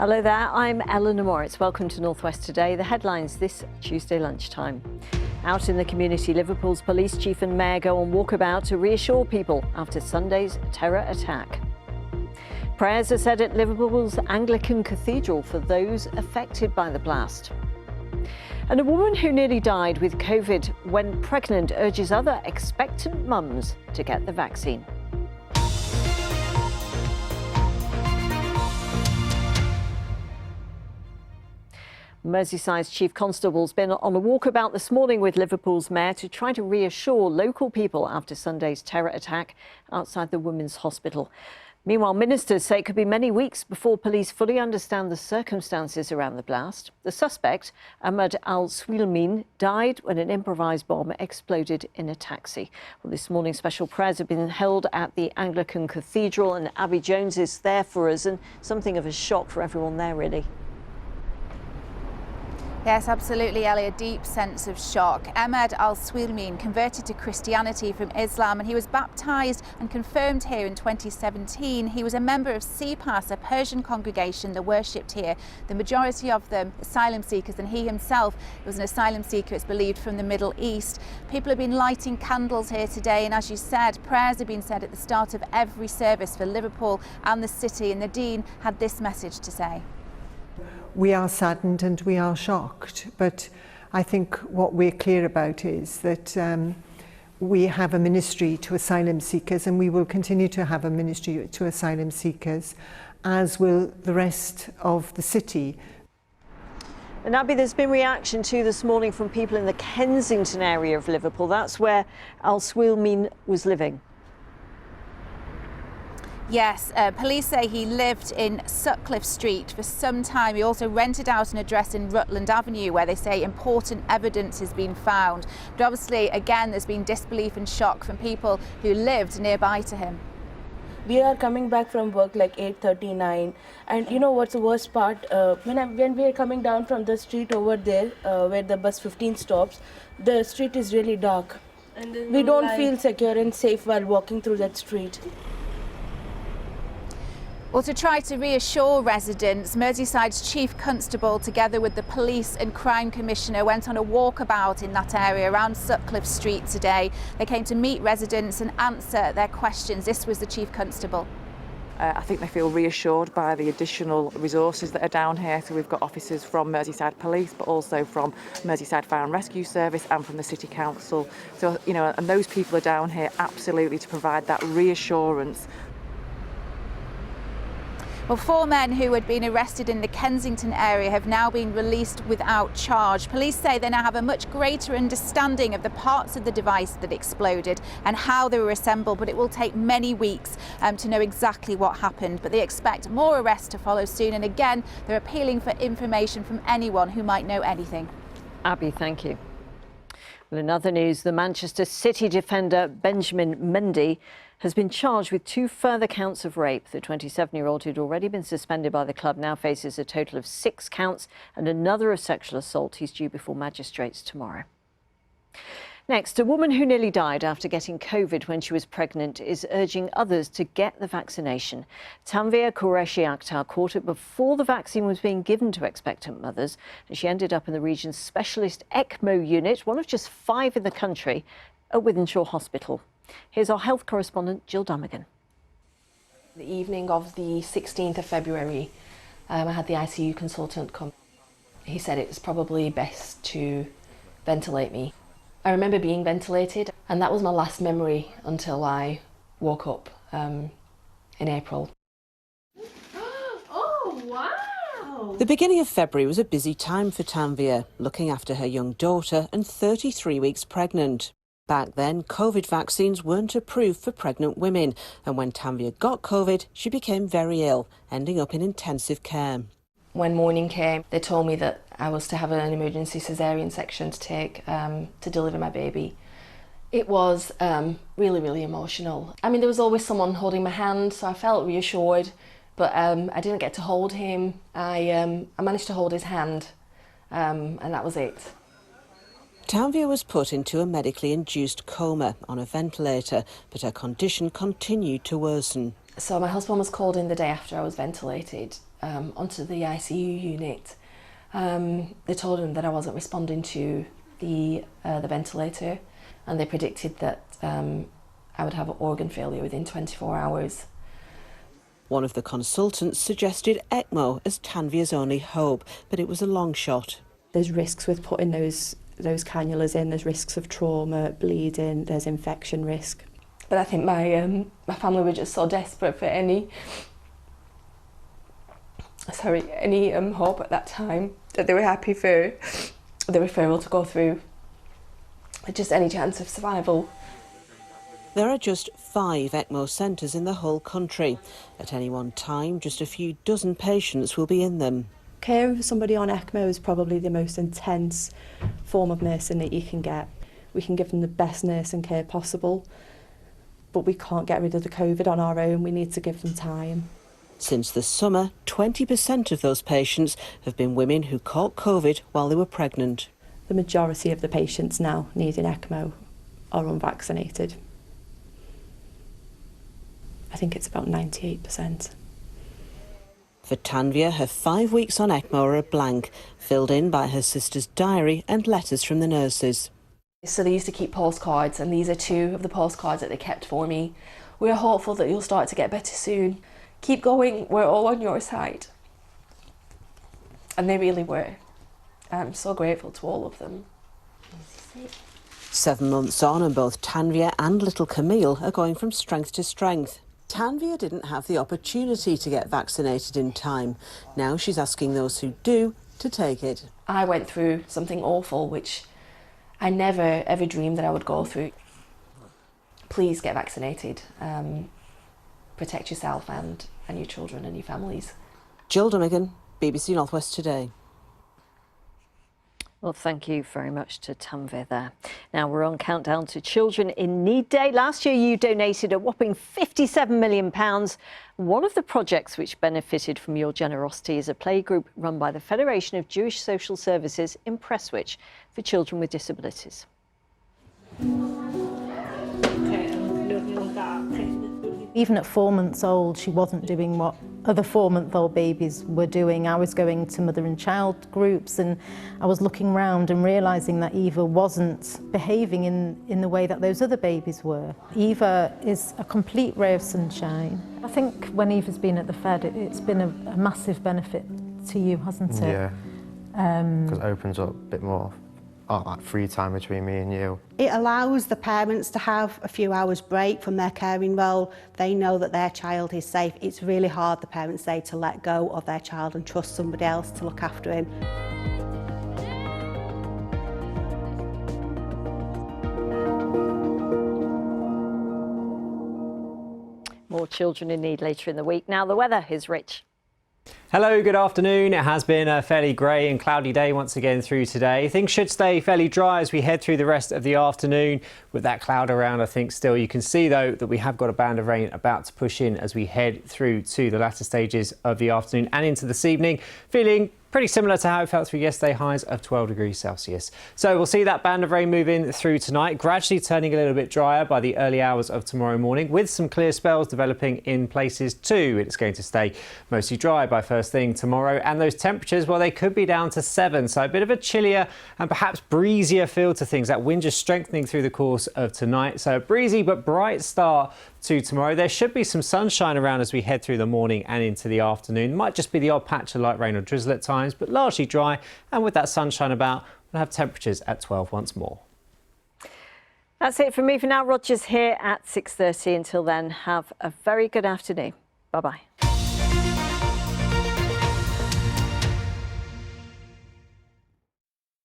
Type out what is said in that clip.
Hello there, I'm Eleanor Moritz. Welcome to North West Today. The headlines this Tuesday lunchtime. Out in the community, Liverpool's police chief and mayor go on walkabout to reassure people after Sunday's terror attack. Prayers are said at Liverpool's Anglican Cathedral for those affected by the blast. And a woman who nearly died with COVID when pregnant urges other expectant mums to get the vaccine. Merseyside's Chief Constable's been on a walkabout this morning with Liverpool's mayor to try to reassure local people after Sunday's terror attack outside the Women's Hospital. Meanwhile, ministers say it could be many weeks before police fully understand the circumstances around the blast. The suspect, Ahmad al-Swilmin, died when an improvised bomb exploded in a taxi. Well, this morning, special prayers have been held at the Anglican Cathedral, and Abby Jones is there for us, and something of a shock for everyone there, really. Yes, absolutely, Ellie. A deep sense of shock. Ahmad al-Swilmin converted to Christianity from Islam, and he was baptised and confirmed here in 2017. He was a member of CPAS, a Persian congregation that worshipped here. The majority of them asylum seekers, and he himself was an asylum seeker, it's believed, from the Middle East. People have been lighting candles here today, and as you said, prayers have been said at the start of every service for Liverpool and the city, and the Dean had this message to say. We are saddened and we are shocked, but I think what we're clear about is that we have a ministry to asylum seekers, and we will continue to have a ministry to asylum seekers, as will the rest of the city. And Abby, there's been reaction to this morning from people in the Kensington area of Liverpool. That's where al-Swilmin was living. Yes, police say he lived in Sutcliffe Street for some time. He also rented out an address in Rutland Avenue where they say important evidence has been found. But obviously, again, there's been disbelief and shock from people who lived nearby to him. We are coming back from work like 8:39, and you know what's the worst part? When we are coming down from the street over there, where the bus 15 stops, the street is really dark. And we don't feel secure and safe while walking through that street. Well, to try to reassure residents, Merseyside's Chief Constable, together with the Police and Crime Commissioner, went on a walkabout in that area around Sutcliffe Street today. They came to meet residents and answer their questions. This was the Chief Constable. I think they feel reassured by the additional resources that are down here. So we've got officers from Merseyside Police, but also from Merseyside Fire and Rescue Service and from the City Council. So, you know, and those people are down here absolutely to provide that reassurance. Well, 4 men who had been arrested in the Kensington area have now been released without charge. Police say they now have a much greater understanding of the parts of the device that exploded and how they were assembled, but it will take many weeks to know exactly what happened. But they expect more arrests to follow soon, and again, they're appealing for information from anyone who might know anything. Abby, thank you. Well, in other news, the Manchester City defender Benjamin Mendy has been charged with 2 further counts of rape. The 27-year-old, who'd already been suspended by the club, now faces a total of 6 counts and another of sexual assault. He's due before magistrates tomorrow. Next, a woman who nearly died after getting COVID when she was pregnant is urging others to get the vaccination. Tanvir Qureshi Akhtar caught it before the vaccine was being given to expectant mothers, and she ended up in the region's specialist ECMO unit, one of just 5 in the country, at Wythenshawe Hospital. Here's our health correspondent, Jill Dummigan. The evening of the 16th of February, I had the ICU consultant come. He said it was probably best to ventilate me. I remember being ventilated, and that was my last memory until I woke up in April. Oh, wow! The beginning of February was a busy time for Tanvir, looking after her young daughter and 33 weeks pregnant. Back then, COVID vaccines weren't approved for pregnant women, and when Tanvir got COVID, she became very ill, ending up in intensive care. When morning came, they told me that I was to have an emergency caesarean section to take to deliver my baby. It was really, really emotional. I mean, there was always someone holding my hand, so I felt reassured, but I didn't get to hold him. I managed to hold his hand, and that was it. Tanvir was put into a medically induced coma on a ventilator, but her condition continued to worsen. So my husband was called in the day after I was ventilated. onto the ICU unit. They told him that I wasn't responding to the ventilator, and they predicted that I would have organ failure within 24 hours. One of the consultants suggested ECMO as Tanvia's only hope, but it was a long shot. There's risks with putting those cannulas in. There's risks of trauma, bleeding, there's infection risk. But I think my family were just so desperate for any hope at that time, that they were happy for the referral to go through, just any chance of survival. There are just 5 ECMO centres in the whole country. At any one time, just a few dozen patients will be in them. Caring for somebody on ECMO is probably the most intense form of nursing that you can get. We can give them the best nursing care possible, but we can't get rid of the COVID on our own. We need to give them time. Since the summer, 20% of those patients have been women who caught COVID while they were pregnant. The majority of the patients now needing ECMO are unvaccinated. I think it's about 98%. For Tanvia, her 5 weeks on ECMO are a blank, filled in by her sister's diary and letters from the nurses. So they used to keep postcards, and these are 2 of the postcards that they kept for me. We are hopeful that you'll start to get better soon. Keep going, we're all on your side. And they really were. I'm so grateful to all of them. 7 months on, and both Tanvia and little Camille are going from strength to strength. Tanvia didn't have the opportunity to get vaccinated in time. Now she's asking those who do to take it. I went through something awful, which I never ever dreamed that I would go through. Please get vaccinated. Protect yourself and your children and your families. Jill Dummigan, BBC North West Today. Well, thank you very much to Tanvir there. Now we're on Countdown to Children in Need Day. Last year you donated a whopping £57 million. One of the projects which benefited from your generosity is a playgroup run by the Federation of Jewish Social Services in Prestwich for children with disabilities. Even at 4 months old, she wasn't doing what other 4-month-old babies were doing. I was going to mother and child groups, and I was looking around and realising that Eva wasn't behaving in the way that those other babies were. Eva is a complete ray of sunshine. I think when Eva's been at the Fed, it's been a massive benefit to you, hasn't it? Yeah, because it opens up a bit more like free time between me and you. It allows the parents to have a few hours break from their caring role. They know that their child is safe. It's really hard, the parents say, to let go of their child and trust somebody else to look after him. More children in need later in the week. Now the weather is Rich. Hello, good afternoon. It has been a fairly grey and cloudy day once again through today. Things should stay fairly dry as we head through the rest of the afternoon with that cloud around. I think still you can see though that we have got a band of rain about to push in as we head through to the latter stages of the afternoon and into this evening. Feeling pretty similar to how it felt through yesterday, highs of 12 degrees Celsius. So we'll see that band of rain move in through tonight, gradually turning a little bit drier by the early hours of tomorrow morning, with some clear spells developing in places too. It's going to stay mostly dry by first thing tomorrow, and those temperatures, well, they could be down to 7, so a bit of a chillier and perhaps breezier feel to things. That wind just strengthening through the course of tonight, so a breezy but bright start to tomorrow. There should be some sunshine around as we head through the morning and into the afternoon. Might just be the odd patch of light rain or drizzle at times, but largely dry, and with that sunshine about, we'll have temperatures at 12 once more. That's it from me for now. Roger's here at 6:30. Until then, have a very good afternoon. Bye-bye.